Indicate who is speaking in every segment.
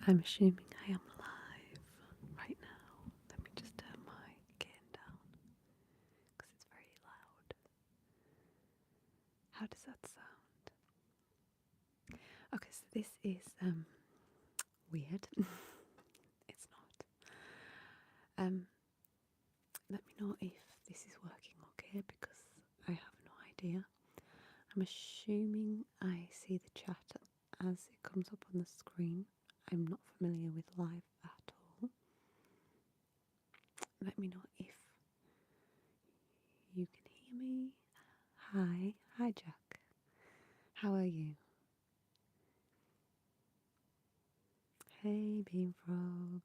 Speaker 1: I'm assuming I am live right now. Let me just turn my gain down because it's very loud. How does that sound? Okay, so this is weird. It's not. Let me know if this is working okay because I have no idea. I'm assuming I see the chat as it comes up on the screen. I'm not familiar with live at all. Let me know if you can hear me. Hi Jack. How are you? Hey Bean Frog.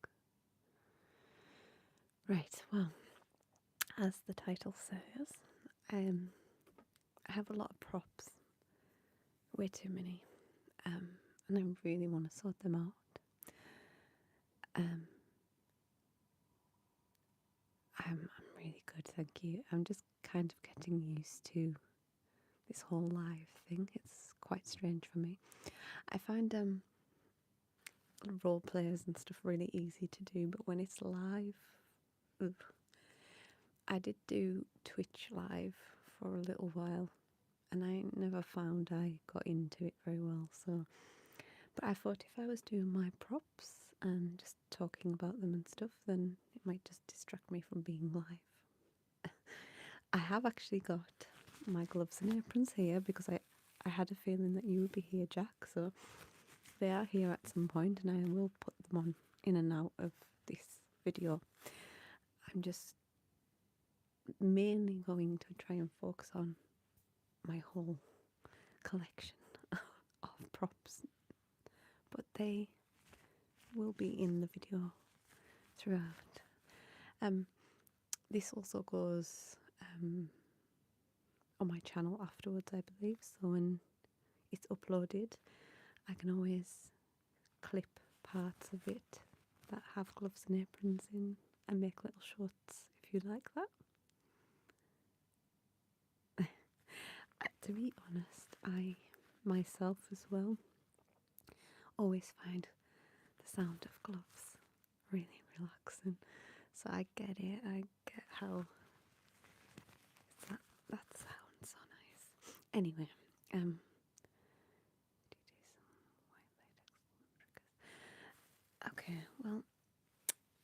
Speaker 1: Right, well, as the title says, I have a lot of props, way too many, and I really want to sort them out. I'm really good, thank you. I'm just kind of getting used to this whole live thing. It's quite strange for me. I find role players and stuff really easy to do, but when it's live, ugh. I did do Twitch live for a little while, and I never found I got into it very well. So, but I thought if I was doing my props and just talking about them and stuff, then it might just distract me from being live. I have actually got my gloves and aprons here because I had a feeling that you would be here, Jack. So they are here at some point, and I will put them on in and out of this video. I'm just mainly going to try and focus on my whole collection of props, but they will be in the video throughout. This also goes on my channel afterwards, I believe, so when it's uploaded I can always clip parts of it that have gloves and aprons in and make little shorts if you like that. To be honest, I myself as well always find the sound of gloves really relaxing. So I get it, I get how that sounds so nice. Anyway, okay, well,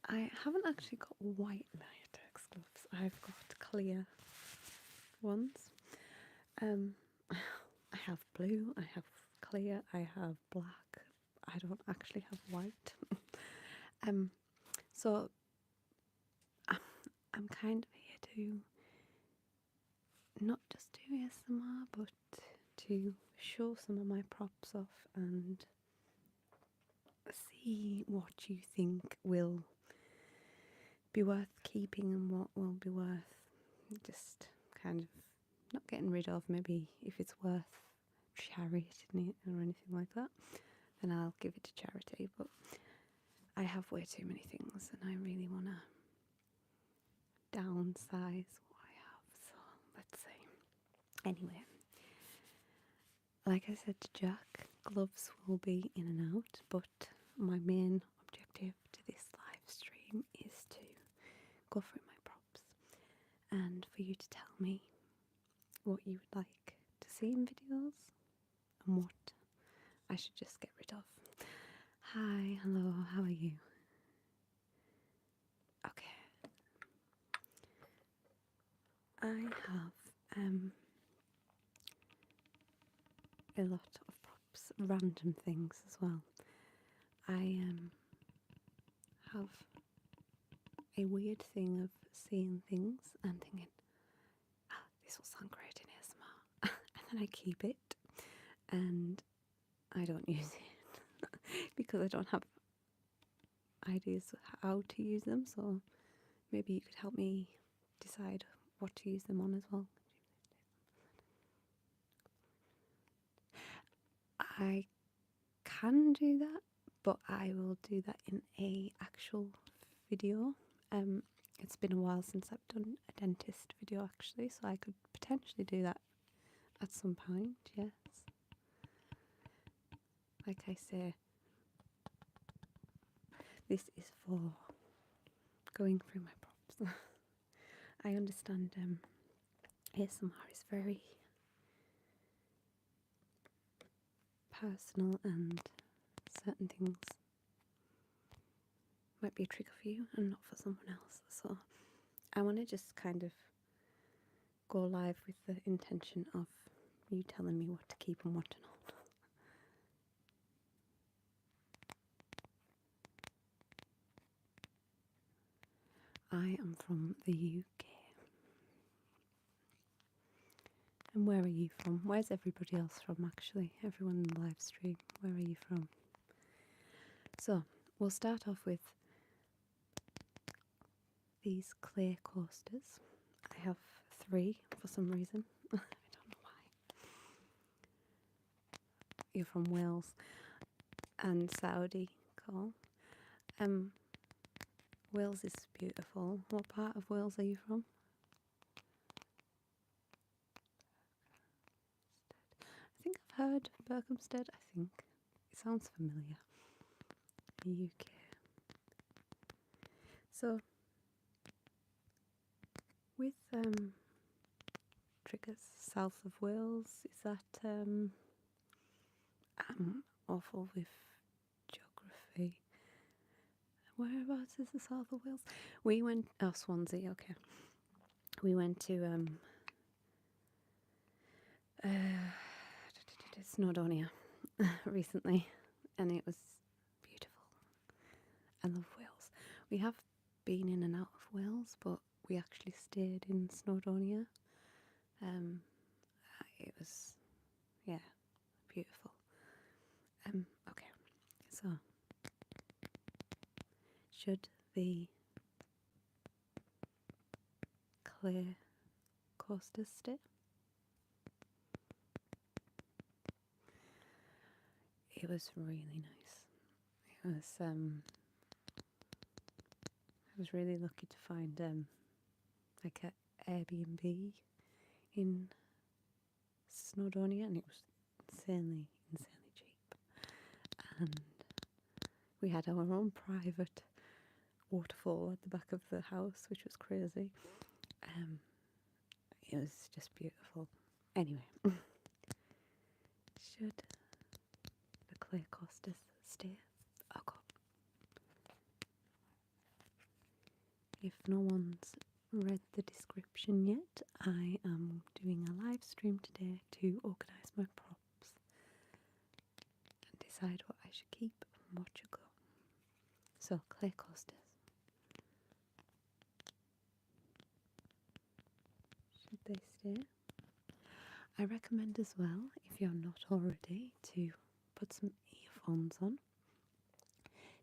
Speaker 1: I haven't actually got white latex gloves. I've got clear ones. I have blue, I have clear, I have black. I don't actually have white. So I'm kind of here to not just do ASMR, but to show some of my props off and see what you think will be worth keeping and what will be worth just kind of not getting rid of. Maybe if it's worth charity it or anything like that, then I'll give it to charity. But I have way too many things and I really want to downsize what I have, so let's see. Anyway, like I said to Jack, gloves will be in and out, but my main objective to this live stream is to go through my props and for you to tell me what you would like to see in videos and what I should just get rid of. Hi, hello, how are you? Okay. I have a lot of props, random things as well. I have a weird thing of seeing things and thinking, this will sound great in ASMR, and then I keep it and I don't use it because I don't have ideas how to use them. So maybe you could help me decide what to use them on as well. I can do that, but I will do that in a actual video. It's been a while since I've done a dentist video actually, so I could potentially do that at some point, yes. Like I say, This is for going through my props. I understand ASMR is very personal and certain things might be a trigger for you and not for someone else. So I want to just kind of go live with the intention of you telling me what to keep and what to not. I am from the UK. And where are you from? Where's everybody else from, actually? Everyone in the live stream, where are you from? So, we'll start off with these clay coasters. I have 3 for some reason. I don't know why. You're from Wales and Saudi, cool. Wales is beautiful. What part of Wales are you from? I think I've heard Berkhamsted, I think. It sounds familiar. UK. So, with triggers south of Wales, is that I'm awful with geography. Whereabouts is the south of Wales? We went Swansea, okay. We went to Snowdonia recently, and it was beautiful. I love Wales. We have been in and out of Wales, but we actually stayed in Snowdonia. It was, yeah, beautiful. Okay, so should the clay coasters stay? It was really nice. It was I was really lucky to find like an Airbnb in Snowdonia, and it was insanely cheap. And we had our own private waterfall at the back of the house, which was crazy. It was just beautiful. Anyway, should the clay coasters stay? I'll go. If no one's read the description yet, I am doing a live stream today to organise my props and decide what I should keep and what should go. So, clay coasters. Should they stay? I recommend as well, if you're not already, to put some earphones on,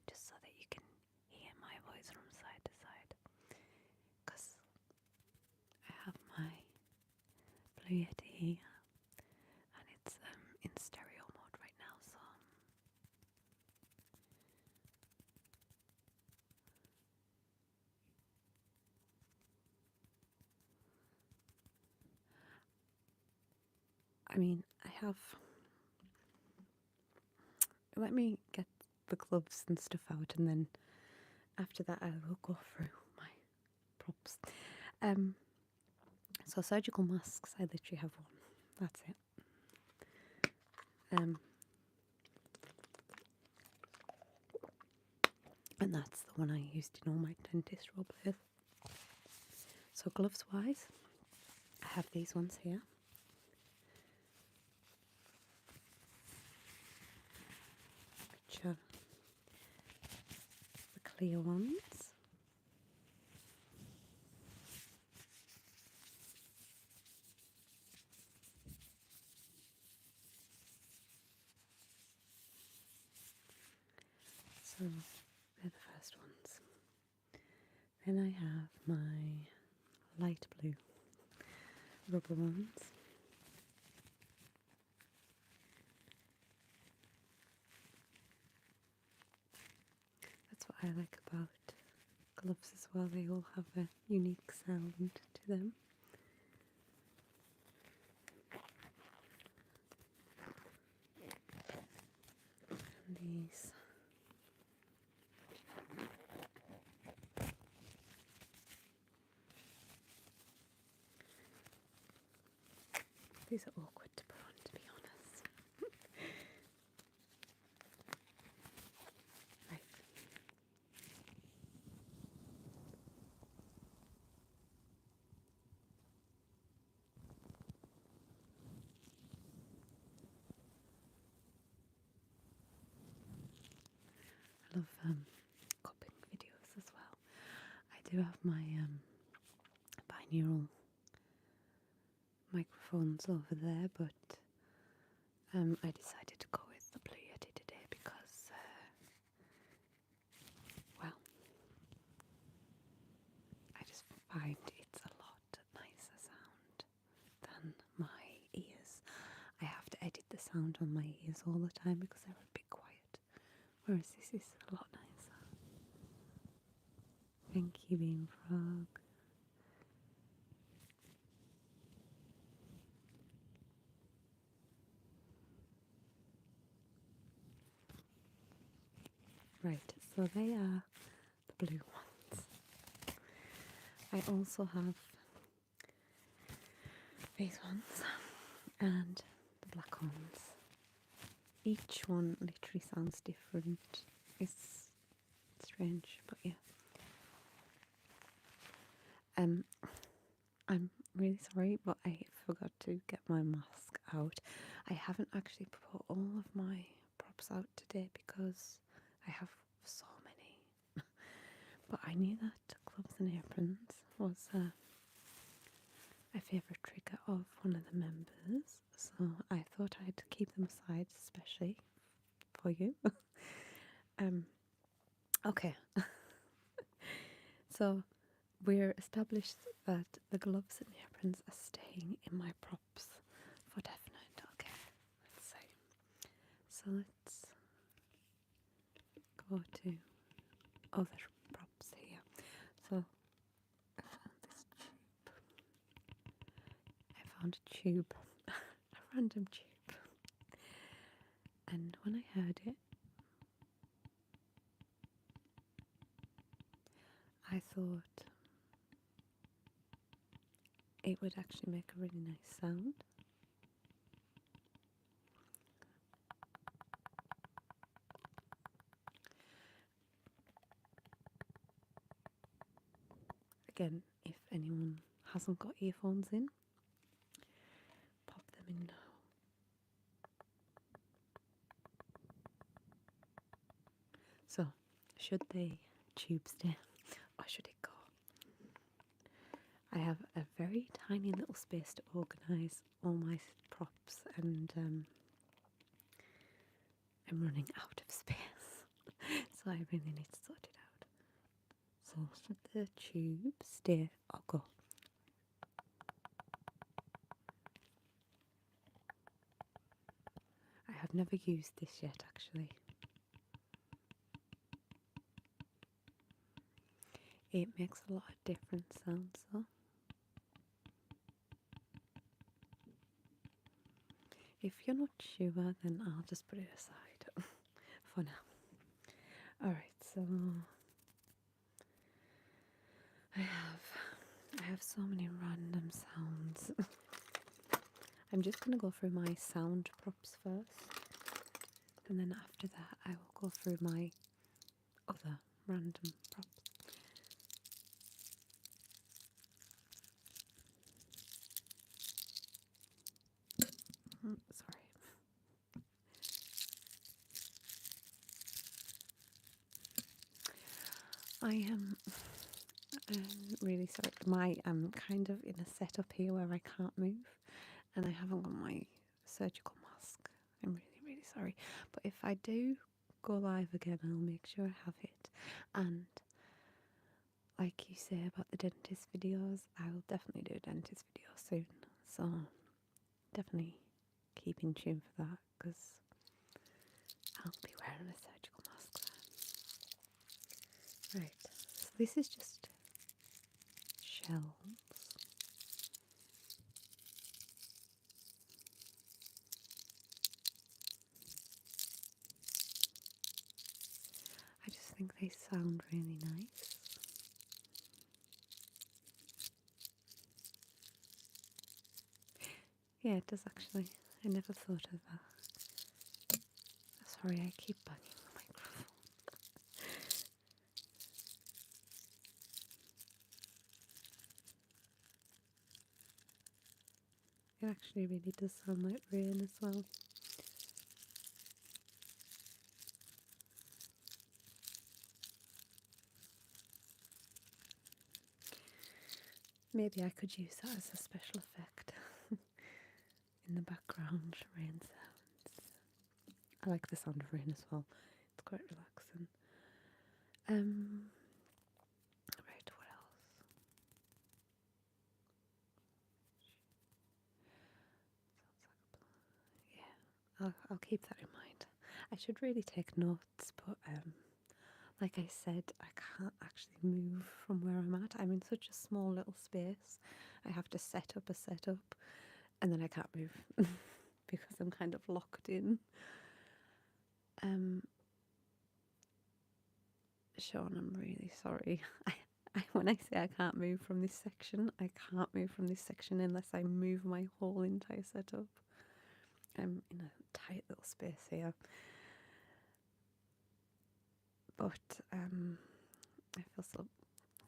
Speaker 1: just so that you can hear my voice from side to side. Because I have my Blue Yeti here, and it's in stereo mode right now, so I mean, I have. Let me get the gloves and stuff out, and then after that I will go through my props. So surgical masks, I literally have one. That's it. And that's the one I used in all my dentist roleplays. So gloves wise, I have these ones here. Which are the clear ones. So they're the first ones. Then I have my light blue rubber ones. That's what I like about gloves as well. They all have a unique sound to them. And these These are awkward to put on, to be honest. Right. I love cupping videos as well. I do have my binaural microphones over there, but I decided to go with the Blue Yeti today because, well, I just find it's a lot nicer sound than my ears. I have to edit the sound on my ears all the time because they're a bit quiet, whereas this is a lot nicer. Thank you, Bean Frog. Right, so they are the blue ones. I also have these ones and the black ones. Each one literally sounds different. It's strange, but yeah. I'm really sorry, but I forgot to get my mask out. I haven't actually put all of my props out today because I have so many. But I knew that gloves and aprons was a favourite trigger of one of the members, so I thought I'd keep them aside especially for you. Okay. So we're established that the gloves and aprons are staying in my props for definite. Okay, let's see. So let's go to other props here. So I found a tube, a random tube, and when I heard it, I thought it would actually make a really nice sound. Again, if anyone hasn't got earphones in, pop them in now. So, should the tube stay or should it go? I have a very tiny little space to organise all my props, and I'm running out of space, so I really need to sort it out. So should the tube stay or go? I have never used this yet, actually. It makes a lot of different sounds though. If you're not sure, then I'll just put it aside for now. Alright, so I have so many random sounds. I'm just going to go through my sound props first, and then after that I will go through my other random props. Sorry. I'm really sorry. I'm kind of in a setup here where I can't move, and I haven't got my surgical mask. I'm really, really sorry. But if I do go live again, I'll make sure I have it. And like you say about the dentist videos, I will definitely do a dentist video soon. So definitely keep in tune for that, because I'll be wearing a surgical mask then. Right, so this is just shells. I just think they sound really nice. Yeah, it does actually. I never thought of that. Sorry, I keep banging the microphone. It actually really does sound like rain as well. Maybe I could use that as a special effect in the background, rain sounds. I like the sound of rain as well. It's quite relaxing. Right, what else? Yeah, I'll keep that in mind. I should really take notes, but like I said, I can't actually move from where I'm at. I'm in such a small little space. I have to set up a setup, and then I can't move because I'm kind of locked in. Sean, I'm really sorry. When I say I can't move from this section, I can't move from this section unless I move my whole entire setup. I'm in a tight little space here. But I feel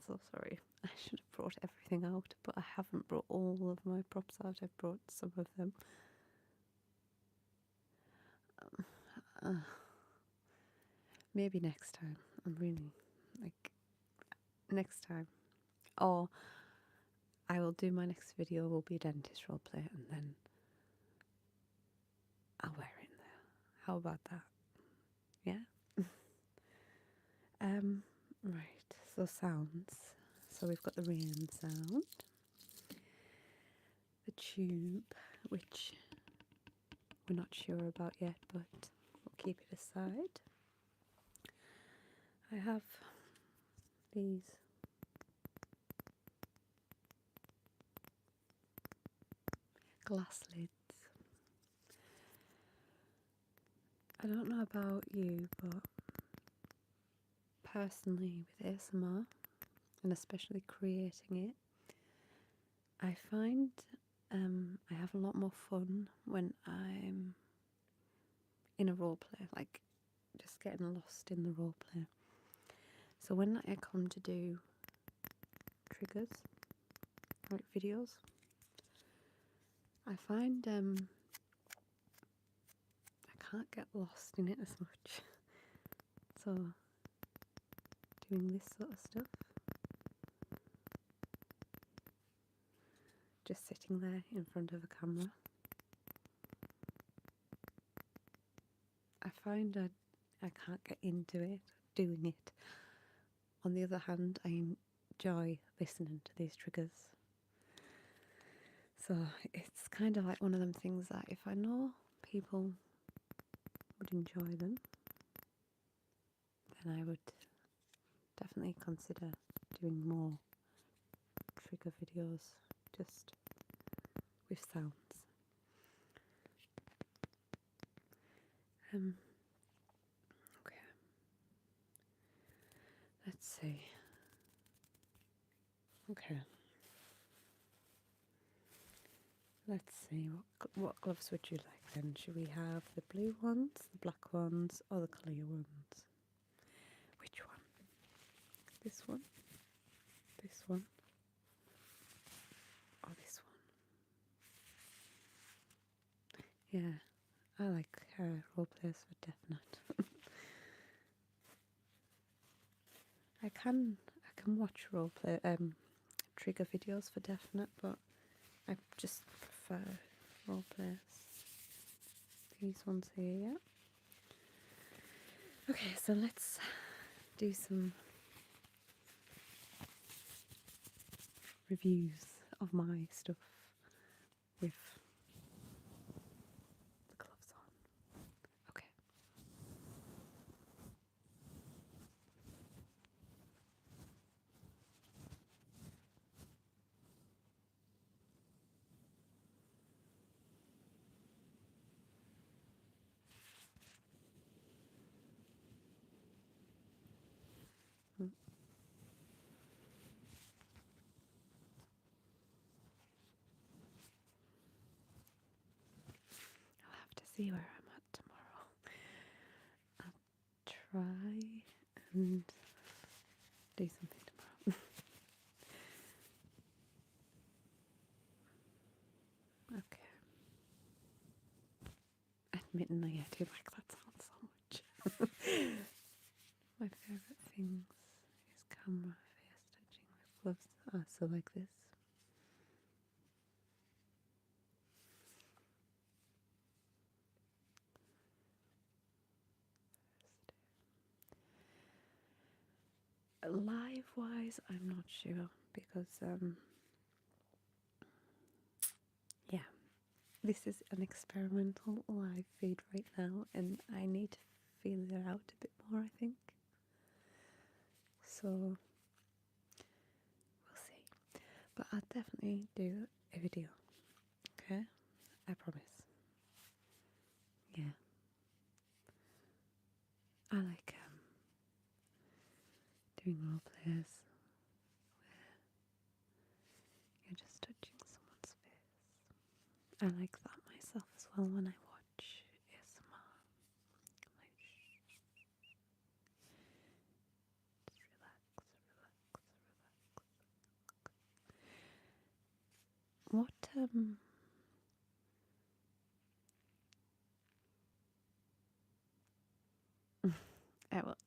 Speaker 1: so sorry. I should have brought everything out, but I haven't brought all of my props out. I've brought some of them. Maybe next time. I'm really next time. Or I will do my next video will be a dentist roleplay, and then I'll wear it in there. How about that? Yeah? Right, so sounds. So we've got the rain sound, the tube, which we're not sure about yet, but we'll keep it aside. I have these glass lids. I don't know about you, but personally with ASMR, and especially creating it, I find I have a lot more fun when I'm in a role play, like just getting lost in the role play. So when I come to do triggers, like videos, I find I can't get lost in it as much. So doing this sort of stuff, just sitting there in front of a camera, I find I can't get into it, doing it. On the other hand, I enjoy listening to these triggers. So it's kind of like one of them things that if I know people would enjoy them, then I would definitely consider doing more trigger videos just with sounds. Okay. Let's see. Okay. Let's see. What gloves would you like then? Should we have the blue ones, the black ones, or the clear ones? Which one? This one? This one? Or this one? Yeah, I like role plays for definite. I can watch role play trigger videos for definite, but I just prefer role plays. These ones here, yeah. Okay, so let's do some reviews of my stuff with the gloves on. Okay. see where I'm at tomorrow. I'll try and do something tomorrow. Okay. Admittedly, I do like that sound so much. My favourite things is camera, face touching with gloves. Ah, so like this. Live wise, I'm not sure because yeah, this is an experimental live feed right now, and I need to feel it out a bit more, I think. So we'll see, but I'll definitely do a video. Okay, I promise. Yeah, I like doing role plays where you're just touching someone's face. I like that myself as well when I watch ASMR. Like, just relax, relax, relax. What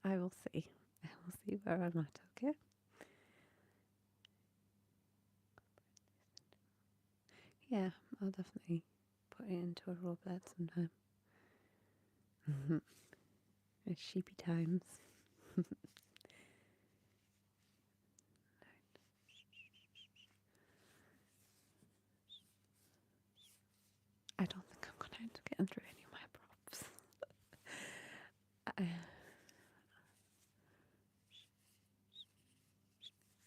Speaker 1: I will see. I will see where I'm at, okay? Yeah, I'll definitely put it into a role play sometime. It's sheepy times. I don't think I'm going to end up getting through any of my props.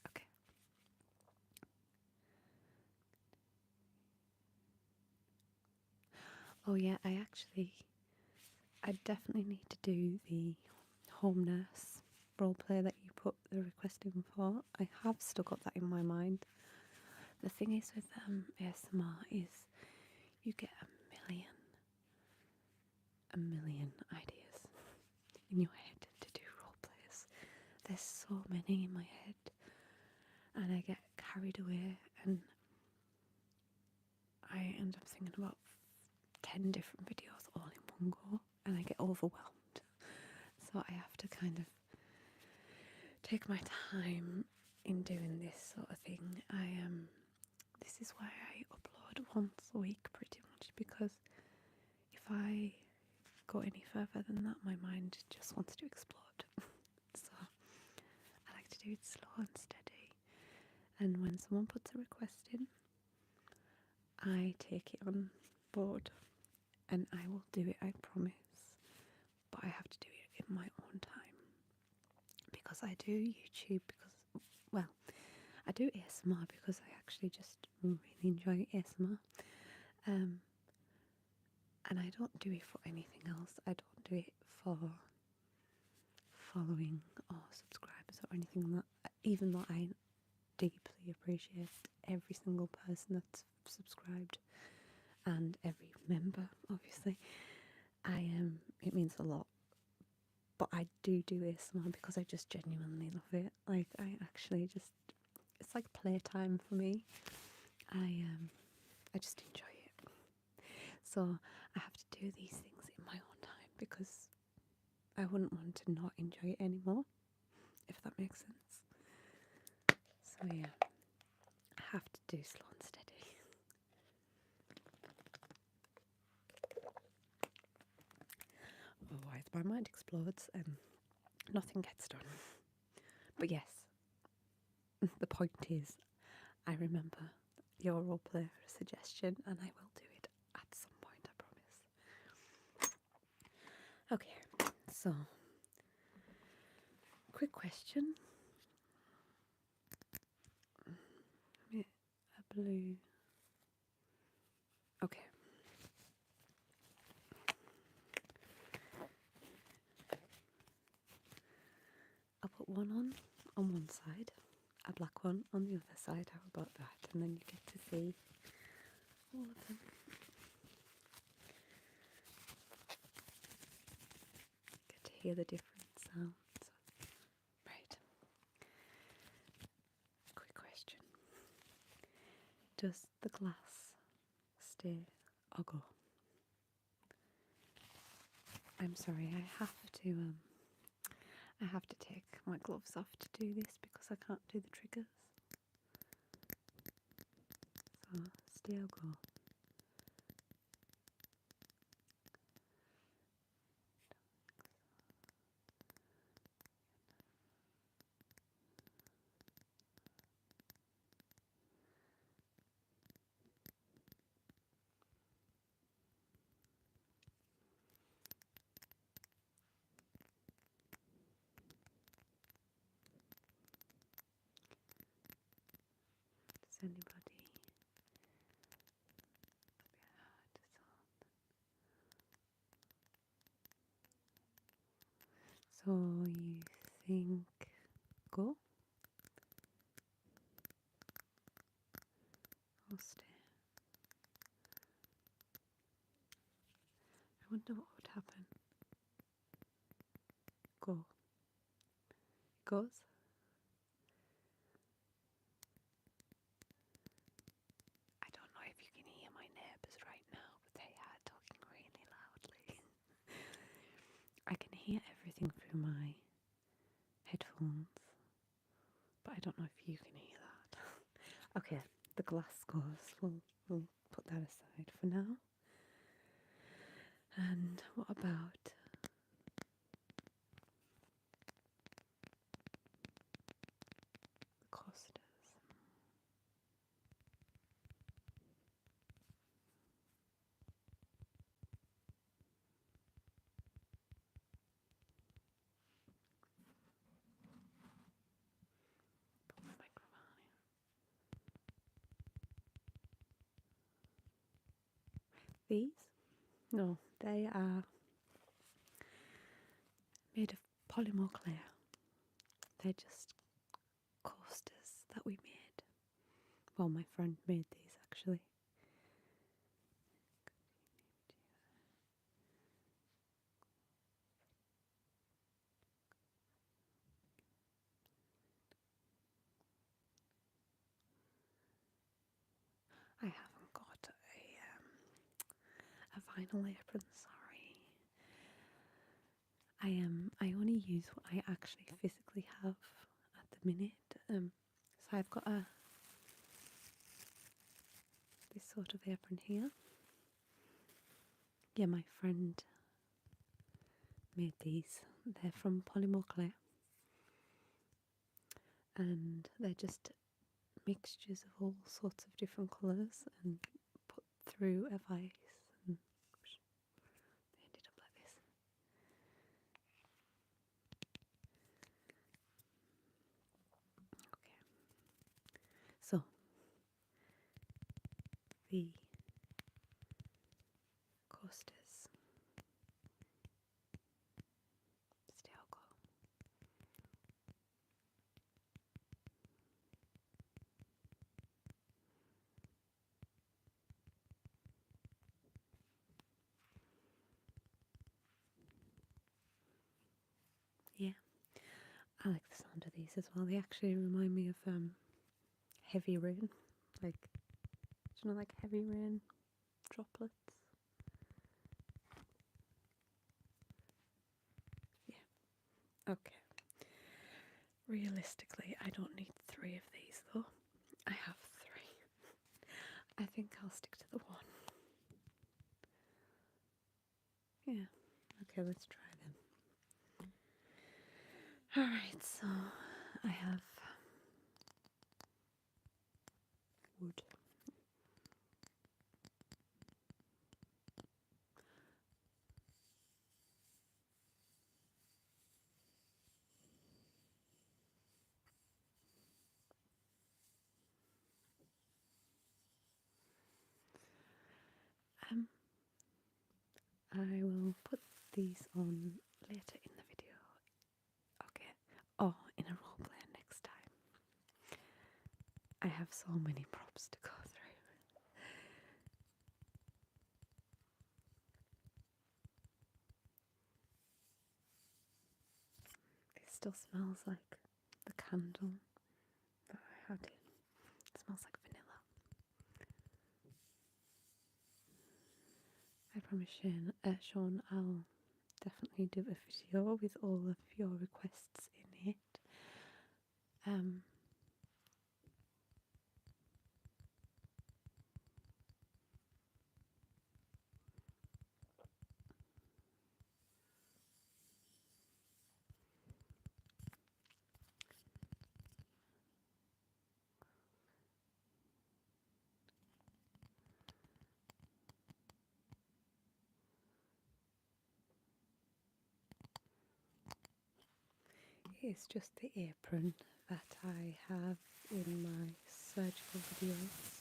Speaker 1: Okay. Oh yeah, I definitely need to do the home nurse role play that you put the request in for. I have still got that in my mind. The thing is with ASMR is you get a million ideas in your head to do role plays. There's so many in my head, and I get carried away, and I end up thinking about 10 different videos all in one go, and I get overwhelmed. So I have to kind of take my time in doing this sort of thing. This is why I upload once a week pretty much, because if I go any further than that, my mind just wants to explode. So I like to do it slow and steady, and when someone puts a request in, I take it on board and I will do it, I promise. But I have to do it in my own time, because I do YouTube because, well, I do ASMR because I actually just really enjoy ASMR. And I don't do it for anything else. I don't do it for following or subscribers or anything like that, even though I deeply appreciate every single person that's subscribed and every member, obviously. It means a lot. But I do ASMR because I just genuinely love it. Like, I actually just, it's like playtime for me. I just enjoy it. So I have to do these things in my own time because I wouldn't want to not enjoy it anymore, if that makes sense. So yeah, I have to do slow and steady. Otherwise my mind explodes and nothing gets done. But yes, the point is, I remember your roleplay suggestion and I will do it at some point, I promise. Okay, so quick question. A blue. Okay. I'll put one on one side, a black one on the other side. How about that? And then you get to see all of them. hear the different sounds. Right. Quick question. Does the glass stay or go? I'm sorry, I have to take my gloves off to do this because I can't do the triggers. So stay or go. Does anybody? So you think go or stay? I wonder what would happen. Go. It goes. I don't know if you can hear my neighbours right now, but they are talking really loudly. I can hear everything through my headphones, but I don't know if you can hear that. Okay, the glass goes. We'll put that aside for now. And what about the coasters? Put my microphone here. These? No, they are made of polymer clay. They're just coasters that we made. Well, my friend made these actually. I haven't got a vinyl apron, sorry. I only use what I actually physically have at the minute. So I've got this sort of apron here. Yeah, my friend made these. They're from polymer clay, and they're just mixtures of all sorts of different colours and put through a vice, and they ended up like this. Okay, so the coasters still go. Yeah, I like the sound of these as well. They actually remind me of heavy rain, like, do you know, like heavy rain droplets? Yeah, okay. Realistically, I don't need 3 of these though. I have 3. I think I'll stick to the 1. Yeah, okay, let's try them. Alright, so I have wood. I will put these on later in the video. Okay. Oh, in a roleplay next time. I have so many props to go through. still smells like the candle that I had in. It smells like vanilla. I promise Sean, I'll definitely do a video with all of your requests in it. It's just the apron that I have in my surgical videos.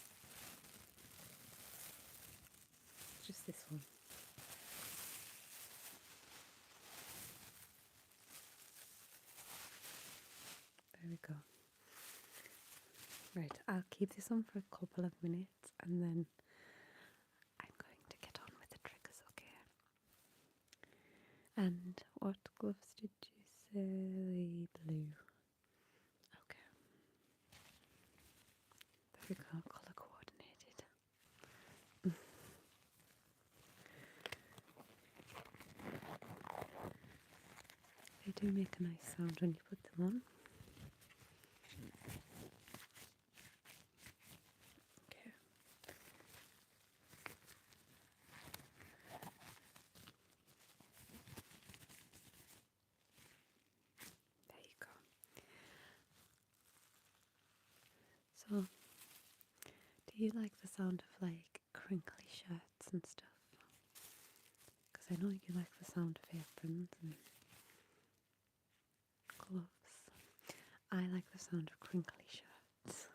Speaker 1: Just this one. There we go. Right, I'll keep this on for a couple of minutes and then I'm going to get on with the triggers, okay? And what gloves did you say? Blue. Okay. There we go, colour coordinated. They do make a nice sound when you put them on. Okay. There you go. So, do you like the sound of like crinkly shirts and stuff? Because I know you like the sound of aprons and gloves. I like the sound of crinkly shirts.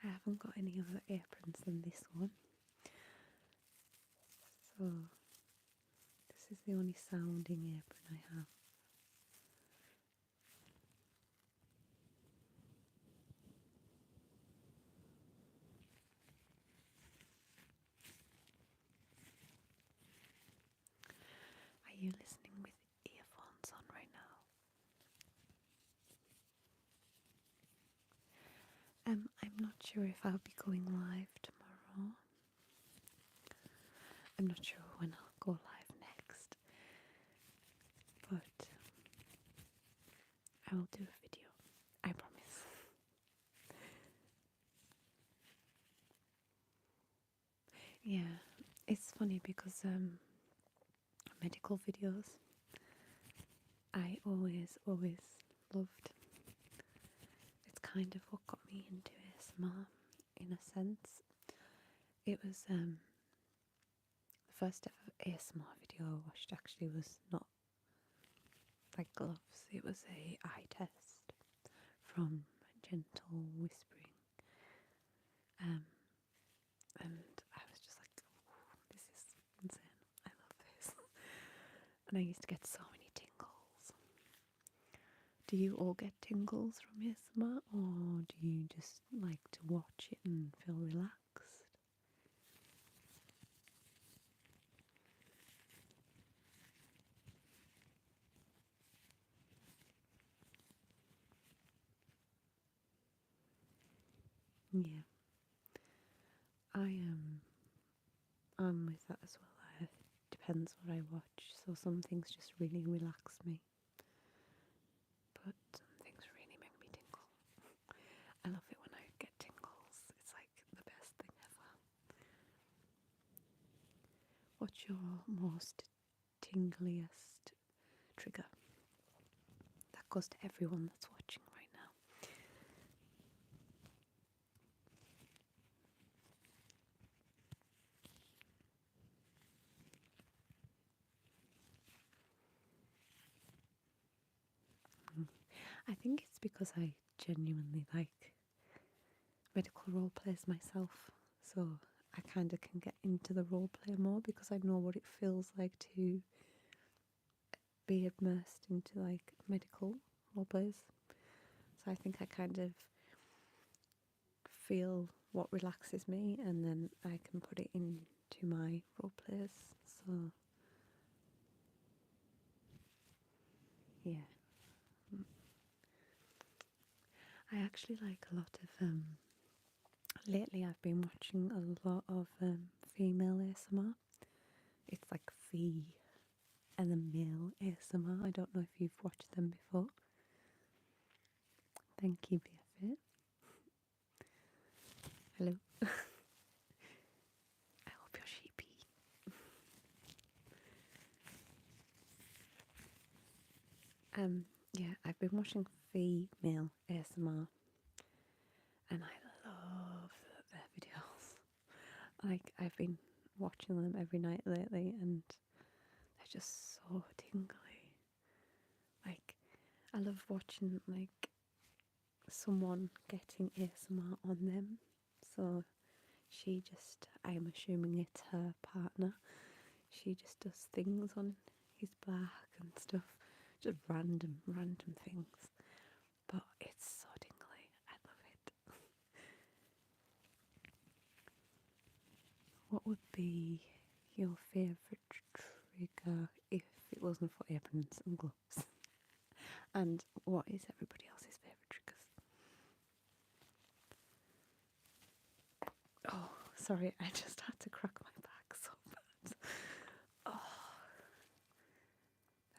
Speaker 1: I haven't got any other aprons than this one. So, this is the only sounding apron I have. Are you listening with earphones on right now? I'm not sure if I'll be going live tomorrow. I'm not sure when I'll go live next. But I will do a video. I promise. Yeah, it's funny because medical videos I always loved. It's kind of what got me into ASMR in a sense. It was the first ever ASMR video I watched actually was not like gloves. It was a eye test from Gentle Whispering. And I was just like, "Ooh, this is insane. I love this." And I used to get so many tingles. Do you all get tingles from ASMR, or do you just like to watch it and feel relaxed? Yeah, I'm with that as well. It depends what I watch. So some things just really relax me, but some things really make me tingle. I love it when I get tingles. It's like the best thing ever. What's your most tingliest trigger? That goes to everyone that's watching right now. I think it's because I genuinely like medical role plays myself, so I kind of can get into the role play more because I know what it feels like to be immersed into like medical role plays. So I think I kind of feel what relaxes me and then I can put it into my role plays. So yeah. I actually like a lot of lately I've been watching a lot of female ASMR. It's like fee and the male ASMR. I don't know if you've watched them before. Thank you, BFF. Hello. I hope you're sheepy. Yeah, I've been watching female ASMR and I love their videos. Like I've been watching them every night lately and they're just so tingly. Like I love watching like someone getting ASMR on them. So she just, I'm assuming it's her partner, she just does things on his back and stuff, just random things. But it's so tingly, I love it. What would be your favourite trigger if it wasn't for aprons and gloves? And what is everybody else's favourite triggers? Oh, sorry, I just had to crack my back so bad. Oh,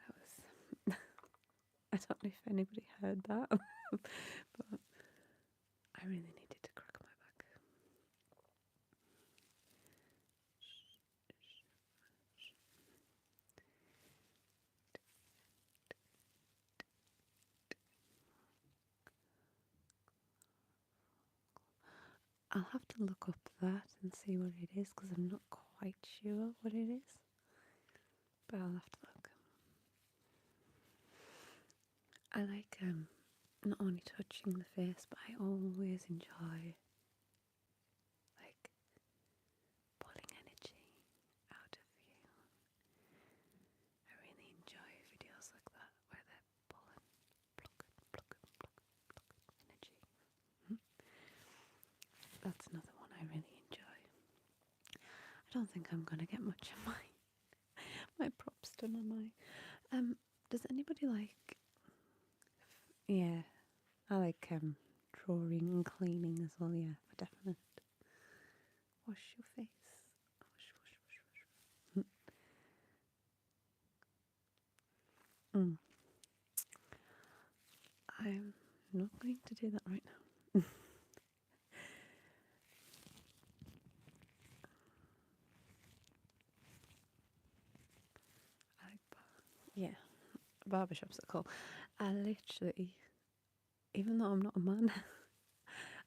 Speaker 1: that was. I don't know if anybody heard that, but I really needed to crack my back. I'll have to look up that and see what it is because I'm not quite sure what it is. But I'll have to look. I like not only touching the face, but I always enjoy like pulling energy out of you. I really enjoy videos like that where they're pulling, plucking energy. That's another one I really enjoy. I don't think I'm gonna get much of my props done on my. Does anybody like? Yeah, I like drawing and cleaning as well. Yeah, for definite. Wash your face. Wash. Mm. I'm not going to do that right now. I like yeah, barbershops are cool. I literally, even though I'm not a man,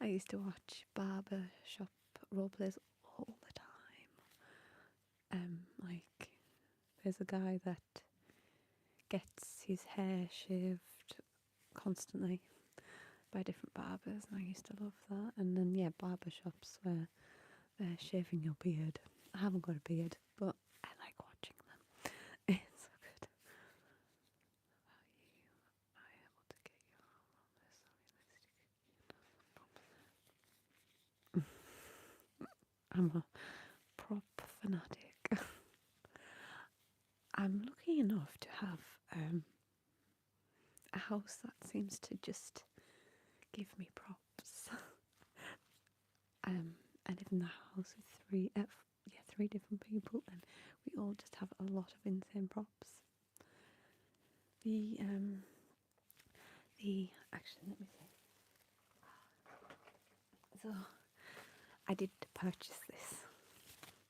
Speaker 1: I used to watch barbershop role plays all the time. Like there's a guy that gets his hair shaved constantly by different barbers, and I used to love that. And then yeah, barbershops where they're shaving your beard. I haven't got a beard, but I like watching them. It's so good. Are you able to get your arm on this? I'm a prop fanatic. I'm lucky enough to have a house that seems to just give me props. I live in the house with three different people, and we all just have a lot of insane props. The actually, let me see. So I did purchase this.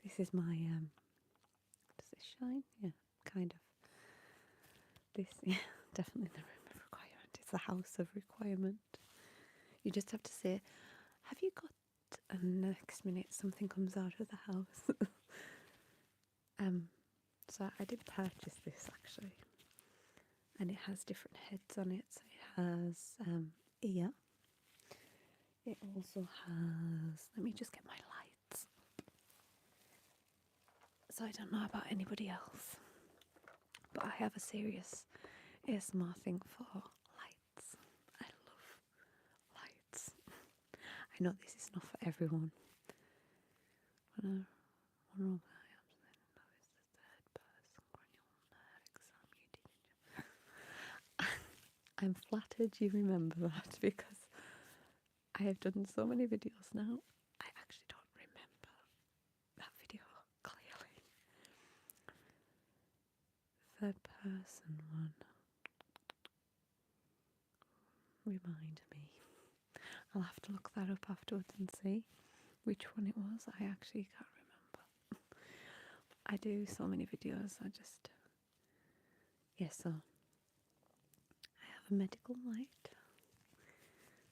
Speaker 1: This is my does it shine? Yeah, kind of. This, yeah, definitely the room of requirement. It's the house of requirement. You just have to say, have you got, and the next minute something comes out of the house. So I did purchase this actually, and it has different heads on it. So it has ear. It also has. Let me just get my lights. So I don't know about anybody else, but I have a serious ASMR thing for lights. I love lights. I know this is not for everyone. I'm flattered you remember that because I have done so many videos now. I actually don't remember that video clearly. Third person one. Remind me. I'll have to look that up afterwards and see which one it was. I actually can't remember. I do so many videos, so I have a medical light.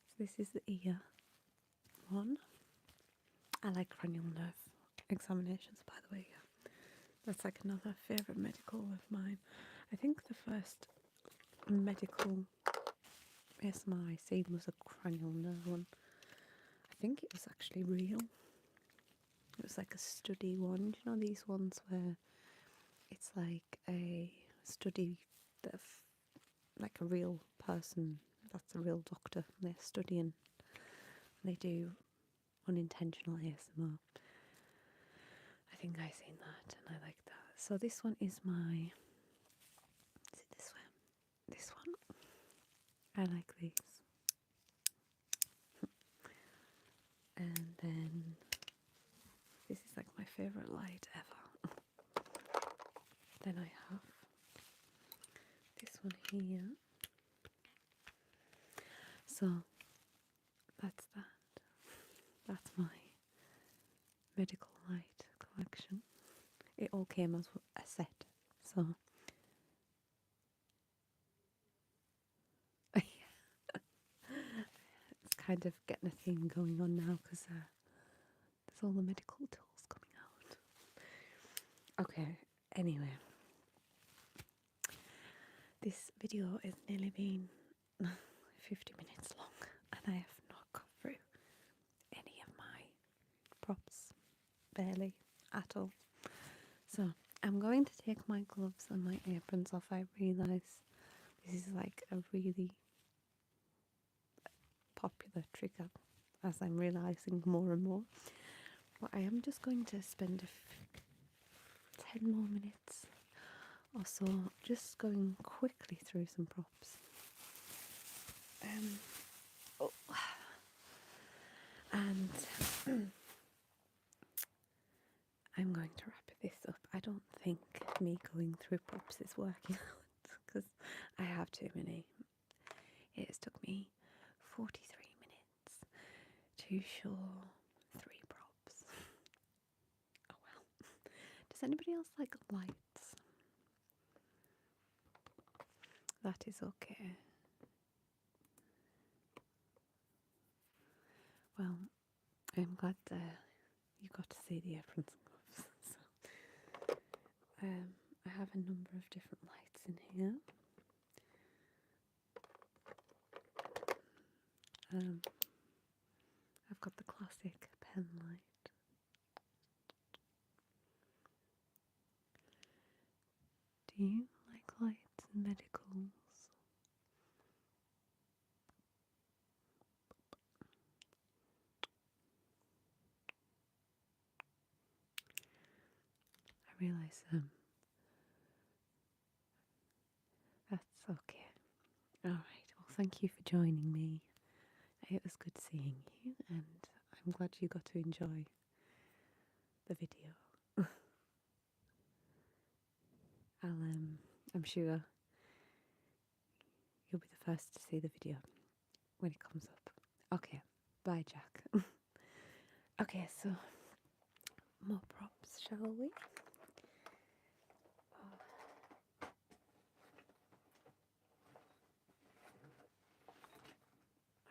Speaker 1: So this is the ear one. I like cranial nerve examinations, by the way. That's like another favourite medical of mine. I think the first medical ASMR I seen was a cranial nerve one. I think it was actually real. It was like a study one. You know these ones where it's like a study that like a real person, that's a real doctor, and they're studying. They do unintentional ASMR. I think I seen that and I like that. So this one is my, is it this one? This one. I like these. And then this is like my favourite light ever. Then I have this one here. So that's that. That's my medical light collection. It all came as a set. So it's kind of getting a theme going on now because there's all the medical tools coming out. Okay, anyway. This video has nearly been 50 minutes long and I have not gone through any of my props, barely at all. So I'm going to take my gloves and my aprons off. I realise this is like a really popular trigger as I'm realising more and more. But I am just going to spend 10 more minutes or so just going quickly through some props. And I'm going to wrap this up. I don't think me going through props is working out because I have too many. It has took me 43 minutes to show 3 props. Oh well. Does anybody else like lights? That is okay. Well, I'm glad you got to see the aprons and gloves. So, I have a number of different lights in here. I've got the classic pen light. Do you like lights and medicals? I realise that's okay. Alright, well thank you for joining me. It was good seeing you and I'm glad you got to enjoy the video. I'm sure you'll be the first to see the video when it comes up. Okay, bye Jack. Okay, so more props, shall we?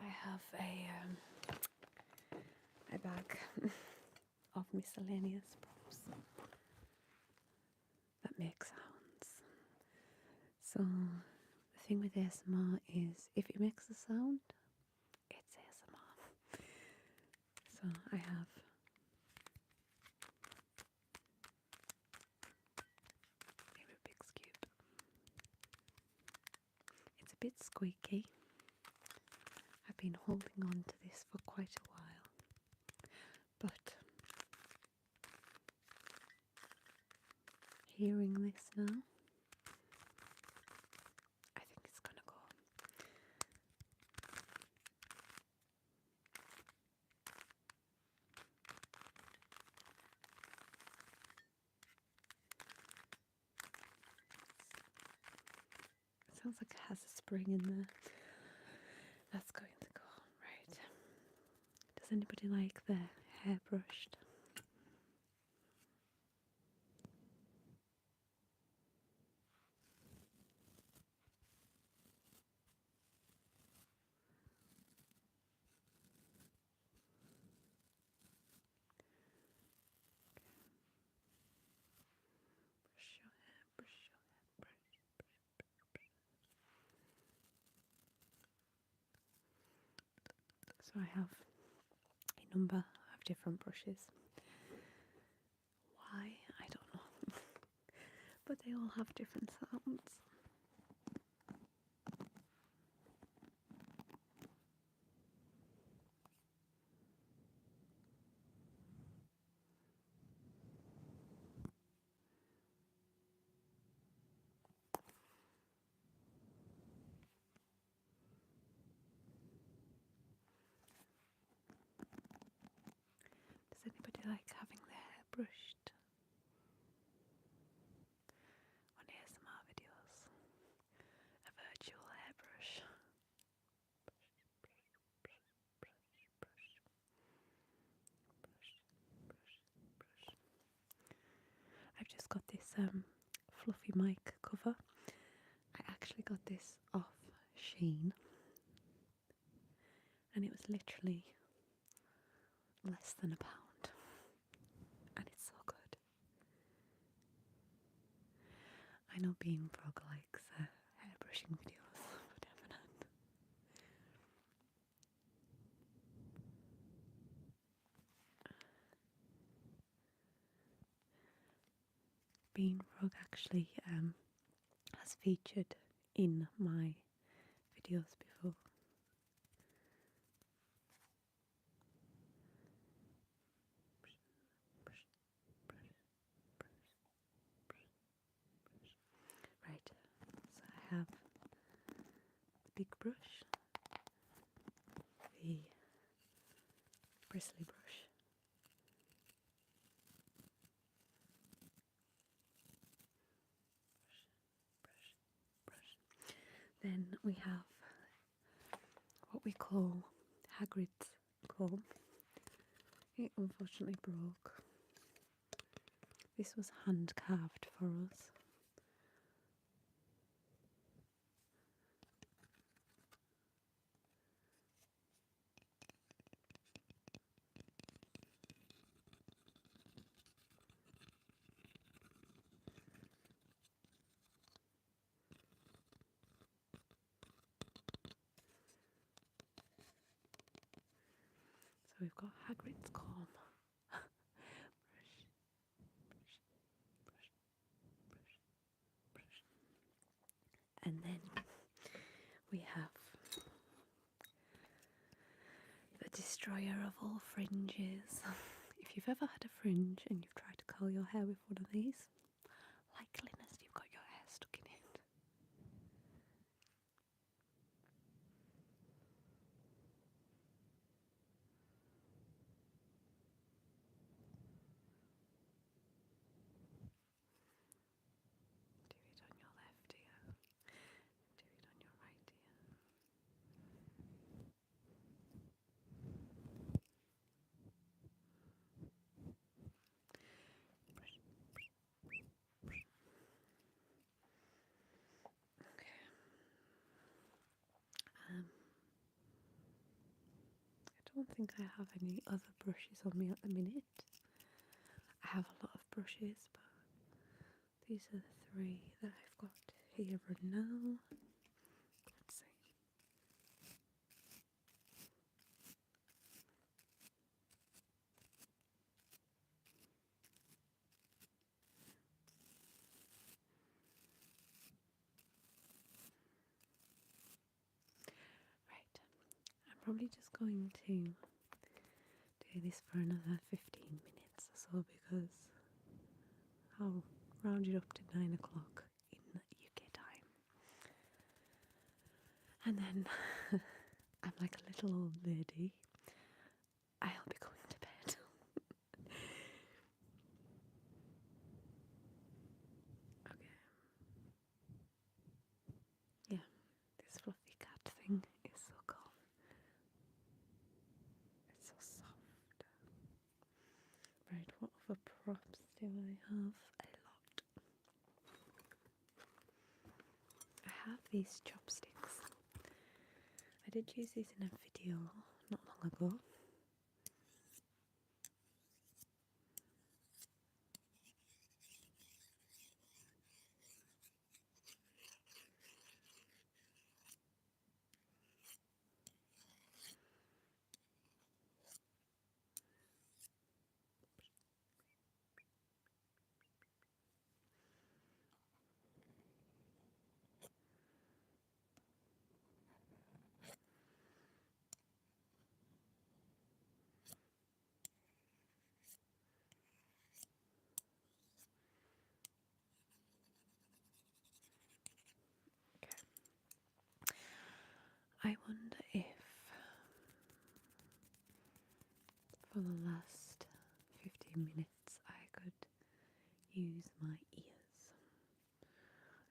Speaker 1: I have a bag of miscellaneous props that make sounds. So the thing with ASMR is if it makes a sound, it's ASMR. So I have bit squeaky. I've been holding on to this for quite a while, but hearing this now, I think it's gonna go. It sounds like it has a spring in there. That's going to go. Right. Does anybody like their hair brushed? Brush your hair, brush your hair, brush. So I have a number of different brushes. Why? I don't know. But they all have different sounds. Does anybody like having their hair brushed on ASMR videos? A virtual hairbrush. I've just got this fluffy mic cover. I actually got this off Shein, and it was literally less than £1, and it's so good. I know Bean Frog likes hair brushing videos, but I haven't. Bean Frog actually has featured in my videos before. Right, so I have the big brush, the bristly brush, then we have what we call Hagrid's comb. It unfortunately broke. This was hand carved for us. So we've got Hagrid's comb. Brush. And then we have the destroyer of all fringes. If you've ever had a fringe and you've tried to curl your hair with one of these, likeliness you've got your hair stuck in it. Do it on your left ear. Do it on your right ear. Okay. I don't think I have any other brushes on me at the minute. I have a lot of brushes, but these are the 3 that I've got here and now. Let's see. probably just going to do this for another 15 minutes or so because I'll round it up to 9 o'clock in UK time. And then I'm like a little old lady. I'll be going to bed. Okay. Yeah, this fluffy cat thing is so calm. It's so soft. Right, what other props do I have? A lot. I have these chopsticks. I did use these in a video not long ago. I wonder if for the last 15 minutes I could use my ears.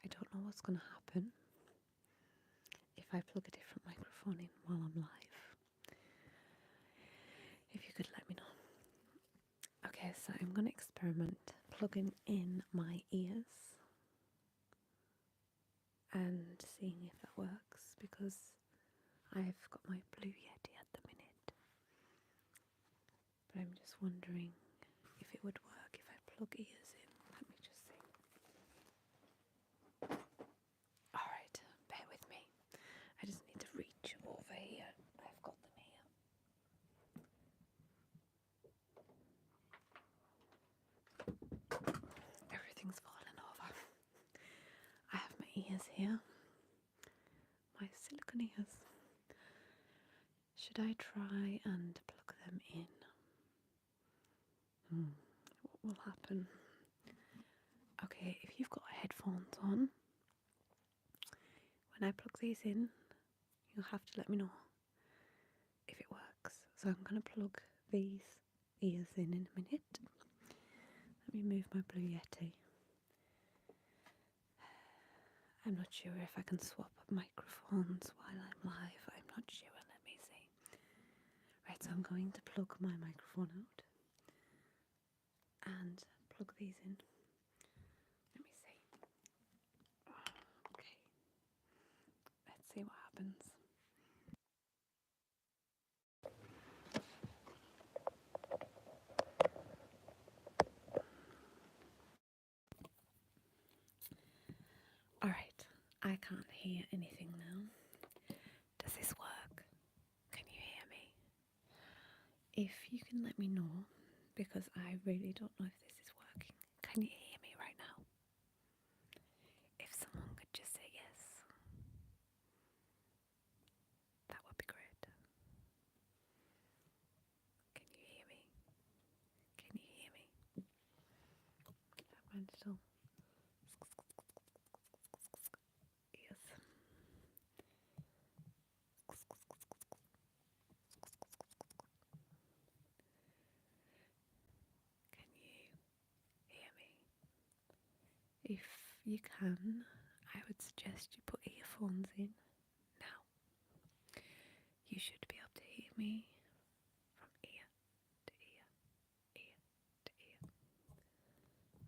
Speaker 1: I don't know what's going to happen if I plug a different microphone in while I'm live. If you could let me know. Okay, so I'm going to experiment plugging in my ears and seeing if that works, because I've got my Blue Yeti at the minute. But I'm just wondering if it would work if I plug ears in. Let me just see. Alright, bear with me. I just need to reach over here. I've got them here. Everything's fallen over. I have my ears here. My silicone ears. Should I try and plug them in? What will happen? Okay, if you've got headphones on, when I plug these in, you'll have to let me know if it works. So I'm going to plug these ears in a minute. Let me move my Blue Yeti. I'm not sure if I can swap microphones while I'm live. I'm not sure. Let me see. Right, so I'm going to plug my microphone out and plug these in. Let me see. Okay. Let's see what happens. Alright, I can't hear anything now. Does this work? Can you hear me? If you can let me know, because I really don't know if this is working. Can you hear me right now? If someone could just say yes, that would be great. Can you hear me? Can you hear me? I'm still. Yes. Can you hear me? If you can, I would suggest you put earphones in now. You should be able to hear me from ear to ear, ear to ear.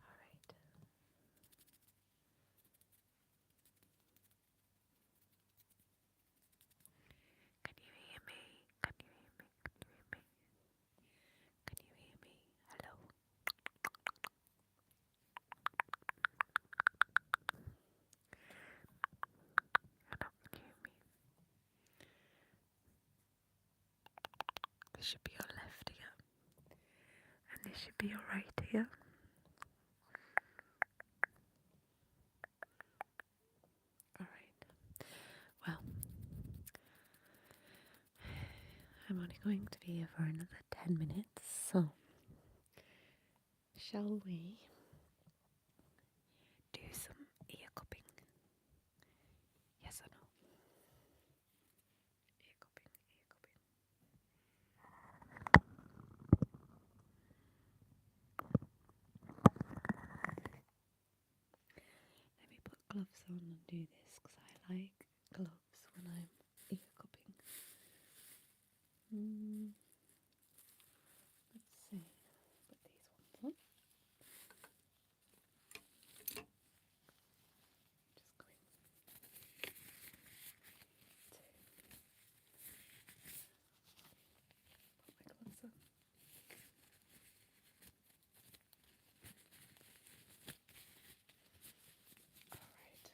Speaker 1: Alright. Can you hear me? Can you hear me? Can you hear me? Can you hear me? Hello? Hello, can you hear me? This should be your left ear. And this should be your right ear. Alright. Well, going to be here for another 10 minutes, so shall we do some ear cupping? Yes or no? Ear cupping, ear cupping. Let me put gloves on and do this because I like gloves when I'm ear cupping. Let's see. Put these ones on. Just going to put my gloves on. Alright.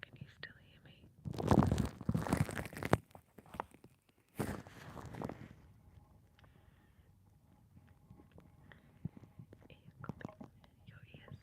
Speaker 1: Can you still hear me? Ear cupping your ears.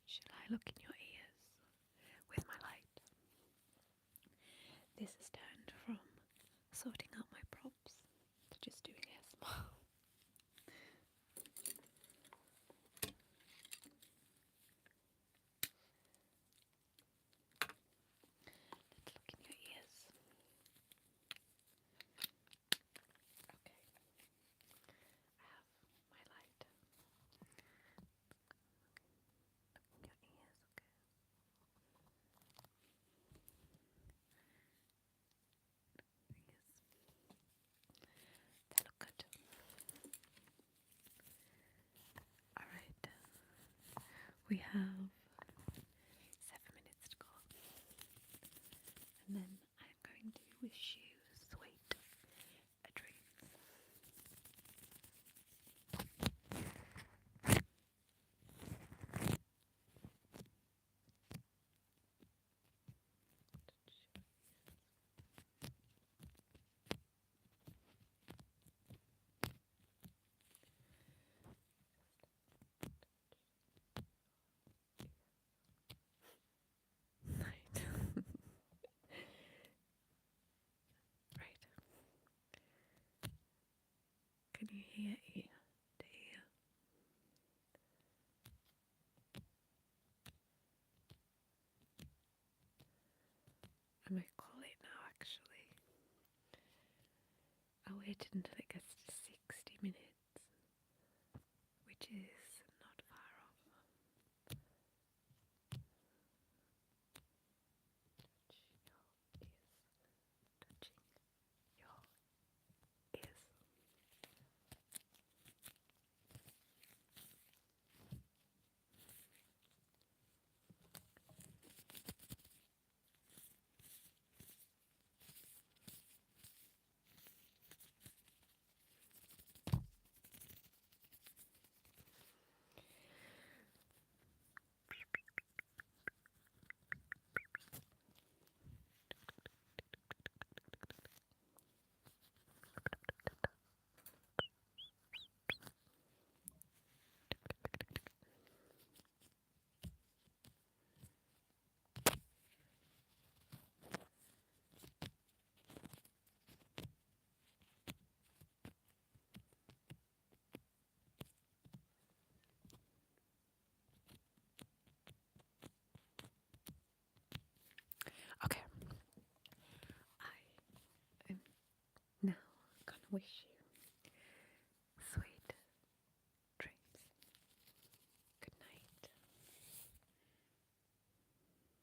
Speaker 1: Shall I look in your ears with my light? This has turned from sorting out my props to just doing ASMR. Let's look in your ears. Okay. I have my light. Look in your ears, okay? Yes. They look good. Alright. We have 7 minutes to go. And then I'm going to wish you sweet dreams. Right. Right. Can you hear ear to ear? I might call it now actually. I'll wait until it gets